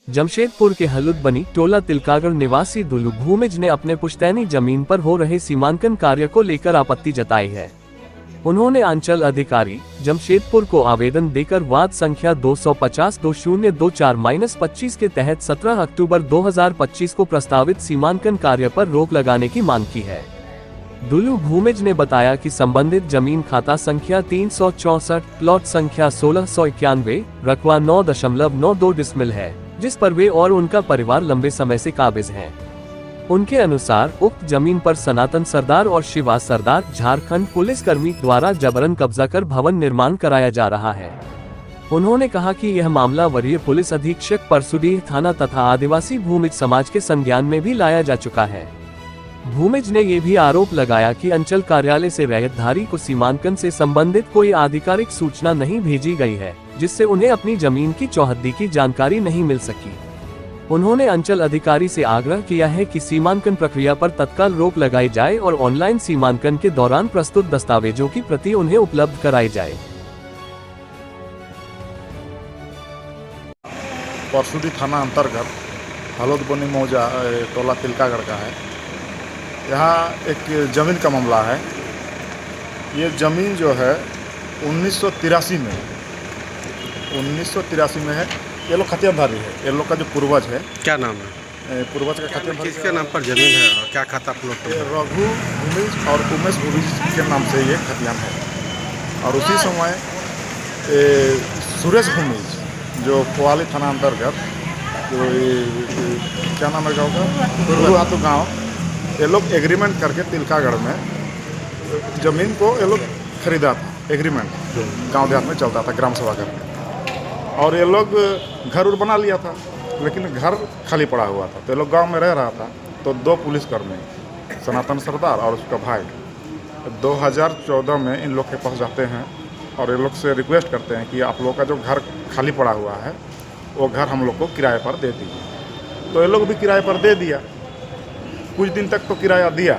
जमशेदपुर के हलुद बनी टोला तिलकागढ़ निवासी दुलू भूमिज ने अपने पुश्तैनी जमीन पर हो रहे सीमांकन कार्य को लेकर आपत्ति जताई है। उन्होंने अंचल अधिकारी जमशेदपुर को आवेदन देकर वाद संख्या 250-2024-25 के तहत 17 अक्टूबर 2025 को प्रस्तावित सीमांकन कार्य पर रोक लगाने की मांग की है। दुलू भूमिज ने बताया कि संबंधित जमीन खाता संख्या 364 प्लॉट संख्या 1691 रकबा 9.92 डिसमिल है, जिस पर वे और उनका परिवार लंबे समय से काबिज हैं। उनके अनुसार उक्त जमीन पर सनातन सरदार और शिवा सरदार झारखंड पुलिस कर्मी द्वारा जबरन कब्जा कर भवन निर्माण कराया जा रहा है। उन्होंने कहा कि यह मामला वरीय पुलिस अधीक्षक परसुडीह थाना तथा आदिवासी भूमिज समाज के संज्ञान में भी लाया जा चुका है। भूमिज ने ये भी आरोप लगाया कि अंचल कार्यालय से रैयतधारी को सीमांकन से संबंधित कोई आधिकारिक सूचना नहीं भेजी गई है, जिससे उन्हें अपनी जमीन की चौहद्दी की जानकारी नहीं मिल सकी। उन्होंने अंचल अधिकारी से आग्रह किया है कि सीमांकन प्रक्रिया पर तत्काल रोक लगाई जाए और ऑनलाइन सीमांकन के दौरान प्रस्तुत दस्तावेजों की प्रति उन्हें उपलब्ध कराई जाए। परसुडी थाना अंतर्गत हलुद बनी मौजा टोला तिलकागढ़ का है। यहाँ एक ज़मीन का मामला है। ये ज़मीन जो है 1983 में है। ये लोग खतियानधारी है। ये लोग का जो पूर्वज है, क्या नाम है? पूर्वज का खतियानधारी किसके नाम पर जमीन है और क्या खाता प्लॉट है? रघु भूमिज और उमेश भूमिज के नाम से ये खतियान है। और उसी समय सुरेश भूमिज जो कोवाली थाना अंतर्गत जो क्या नाम है गाँव का गुरुहातू गाँव, ये लोग एग्रीमेंट करके तिलकागढ़ में ज़मीन को ये लोग खरीदा था। एग्रीमेंट गांव देहात में चलता था ग्राम सभा करके, और ये लोग घर उर बना लिया था, लेकिन घर खाली पड़ा हुआ था। तो ये लोग गांव में रह रहा था। तो 2 पुलिसकर्मी सनातन सरदार और उसका भाई 2014 में इन लोग के पास जाते हैं और ये लोग से रिक्वेस्ट करते हैं कि आप लोग का जो घर खाली पड़ा हुआ है वो घर हम लोग को किराए पर दे दीजिए। तो ये लोग भी किराए पर दे दिया। कुछ दिन तक तो किराया दिया,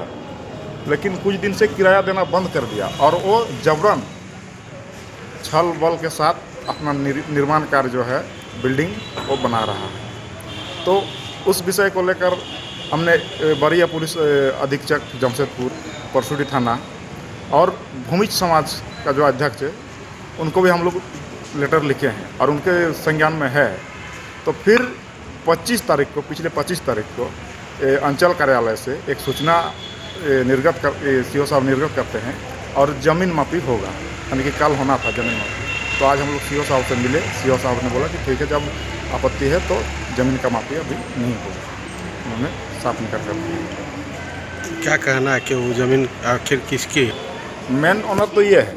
लेकिन कुछ दिन से किराया देना बंद कर दिया और वो जबरन छल बल के साथ अपना निर्माण कार्य जो है बिल्डिंग वो बना रहा है। तो उस विषय को लेकर हमने वरीय पुलिस अधीक्षक जमशेदपुर परसुडी थाना और भूमिज समाज का जो अध्यक्ष है उनको भी हम लोग लेटर लिखे हैं और उनके संज्ञान में है। तो फिर 25 तारीख को, पिछले 25 तारीख को अंचल कार्यालय से एक सूचना निर्गत कर सीओ साहब निर्गत करते हैं और ज़मीन मापी होगा, यानी कि कल होना था ज़मीन मापी। तो आज हम लोग सीओ साहब से मिले। सीओ साहब ने बोला कि ठीक है, जब आपत्ति है तो ज़मीन का मापी अभी नहीं होगा। उन्होंने साफ निकल कर दिया। क्या कहना है कि वो ज़मीन आखिर किसकी? मेन ऑनर तो ये है,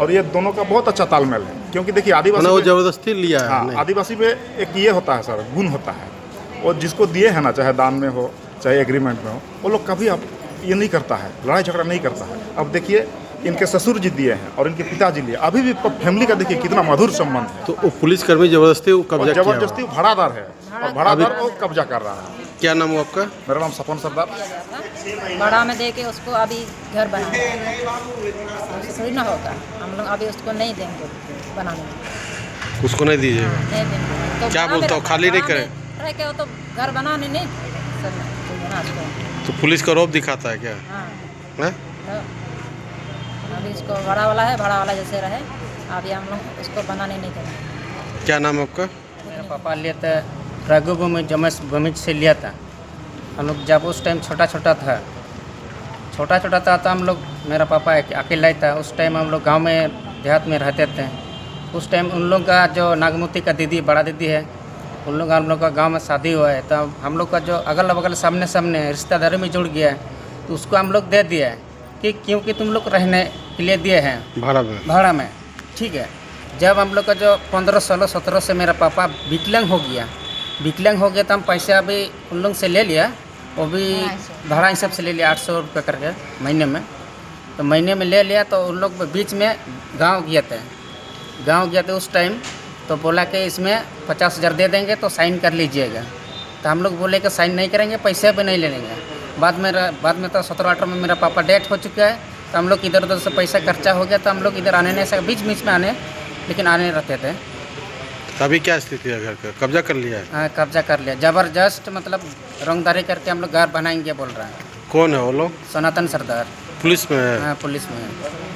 और ये दोनों का बहुत अच्छा तालमेल है, क्योंकि देखिए आदिवासी वो ज़बरदस्ती लिया है। हाँ, आदिवासी में एक ये होता है सर, गुण होता है। और जिसको दिए हैं ना, चाहे दान में हो चाहे एग्रीमेंट में हो, वो लोग कभी आप ये नहीं करता है, लड़ाई झगड़ा नहीं करता है। अब देखिए इनके ससुर जी दिए हैं और इनके पिताजी लिए, अभी भी फैमिली का देखिए कितना मधुर संबंध है। तो वो पुलिसकर्मी ज़बरदस्ती कब्जा किया, जबरदस्ती भाड़ादार है और भाड़ादार वो कब्जा कर रहा है। क्या नाम है आपका? मेरा नाम सपन सरदार। बड़ा में दे के उसको अभी घर बनाना थोड़ी ना होगा। हम लोग अभी उसको नहीं देंगे बनाने में। उसको नहीं दीजिएगा? नहीं देंगे। तो क्या बोलते हो, खाली नहीं करें? रह के वो तो घर बनाने नहीं तो पुलिस का रौब दिखाता है क्या? हाँ। है? तो अभी इसको बड़ा वाला है, बड़ा वाला जैसे रहे, अभी हम लोग उसको बनाने नहीं देंगे। क्या नाम है आपका? मेरा पापा लिया था रघु भूमिज से लिया था। हम लोग जब उस टाइम छोटा छोटा था तो हम लोग, मेरा पापा अकेला ही था। उस टाइम हम लोग गांव में देहात में रहते थे। उस टाइम उन लोग का जो नागमती का दीदी, बड़ा दीदी है, उन लोग हम लोग का गांव में शादी हुआ है। तो हम लोग का जो अगल बगल सामने रिश्तेदारी में जुड़ गया है, तो उसको हम लोग दे दिया है कि क्योंकि तुम लोग रहने के लिए दिए हैं भाड़ा में। ठीक है। जब हम लोग का जो 15, 16, 17 से मेरा पापा विकलांग हो गया तो हम पैसा अभी उन लोग से ले लिया। वो भी भाड़ा हिसाब से ले लिया 800 रुपये करके महीने में। तो महीने में ले लिया। तो उन लोग बीच में गाँव गए थे उस टाइम। तो बोला कि इसमें 50,000 दे देंगे तो साइन कर लीजिएगा। तो हम लोग बोले कि साइन नहीं करेंगे, पैसे भी नहीं ले लेंगे। बाद में तो 17-18 में मेरा पापा डेथ हो चुका है। तो हम लोग इधर उधर से पैसा खर्चा हो गया। तो हम लोग इधर आने नहीं सके, बीच में आने, लेकिन आने रहते थे। तो अभी क्या स्थिति है घर का? कब्जा कर लिया है? हाँ, कब्जा कर लिया ज़बरदस्त, मतलब रंगदारी करके हम लोग घर बनाएंगे बोल रहे हैं। कौन है वो लोग? सनातन सरदार। पुलिस में है? हाँ, पुलिस में है।